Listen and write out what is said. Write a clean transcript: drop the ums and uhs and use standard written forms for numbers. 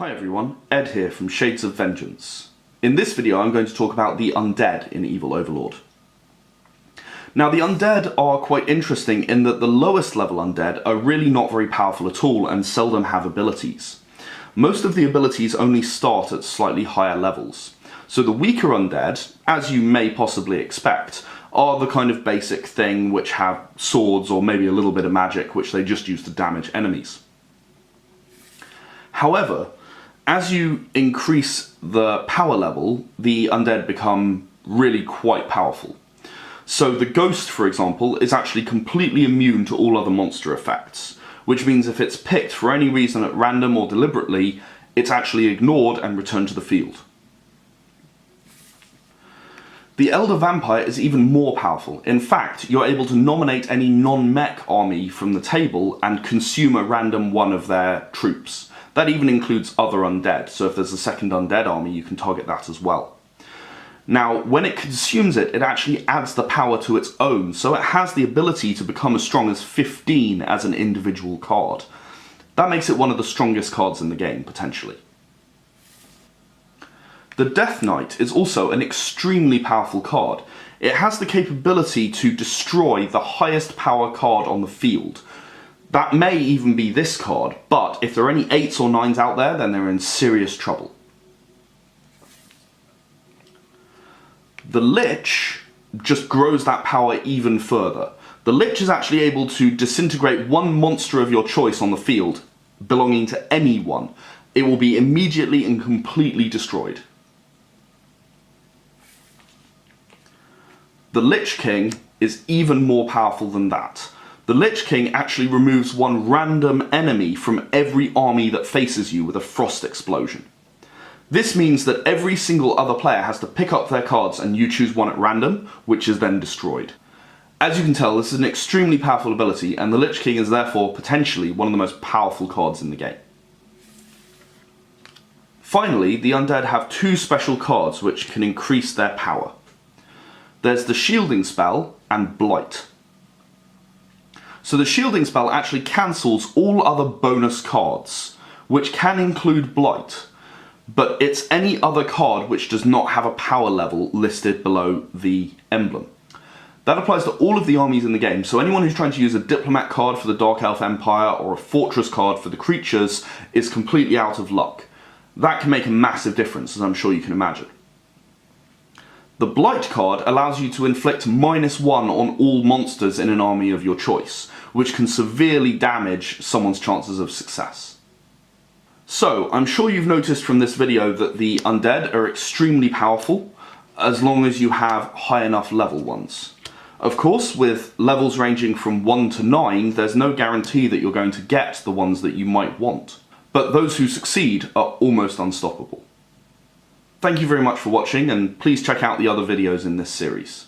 Hi everyone, Ed here from Shades of Vengeance. In this video I'm going to talk about the Undead in Evil Overlord. Now the Undead are quite interesting in that the lowest level Undead are really not very powerful at all and seldom have abilities. Most of the abilities only start at slightly higher levels. So the weaker Undead, as you may possibly expect, are the kind of basic thing which have swords or maybe a little bit of magic which they just use to damage enemies. However, as you increase the power level, the undead become really quite powerful. So the ghost, for example, is actually completely immune to all other monster effects, which means if it's picked for any reason at random or deliberately, it's actually ignored and returned to the field. The Elder Vampire is even more powerful. In fact, you're able to nominate any non-mech army from the table and consume a random one of their troops. That even includes other undead, so if there's a second undead army, you can target that as well. Now, when it consumes it, it actually adds the power to its own, so it has the ability to become as strong as 15 as an individual card. That makes it one of the strongest cards in the game, potentially. The Death Knight is also an extremely powerful card. It has the capability to destroy the highest power card on the field. That may even be this card, but if there are any 8s or 9s out there, then they're in serious trouble. The Lich just grows that power even further. The Lich is actually able to disintegrate one monster of your choice on the field, belonging to anyone. It will be immediately and completely destroyed. The Lich King is even more powerful than that. The Lich King actually removes one random enemy from every army that faces you with a frost explosion. This means that every single other player has to pick up their cards and you choose one at random, which is then destroyed. As you can tell, this is an extremely powerful ability, and the Lich King is therefore potentially one of the most powerful cards in the game. Finally, the Undead have two special cards which can increase their power. There's the Shielding spell and Blight. So the Shielding spell actually cancels all other bonus cards, which can include Blight, but it's any other card which does not have a power level listed below the emblem. That applies to all of the armies in the game, so anyone who's trying to use a Diplomat card for the Dark Elf Empire or a Fortress card for the creatures is completely out of luck. That can make a massive difference, as I'm sure you can imagine. The Blight card allows you to inflict -1 on all monsters in an army of your choice, which can severely damage someone's chances of success. So, I'm sure you've noticed from this video that the Undead are extremely powerful, as long as you have high enough level ones. Of course, with levels ranging from 1 to 9, there's no guarantee that you're going to get the ones that you might want. But those who succeed are almost unstoppable. Thank you very much for watching, and please check out the other videos in this series.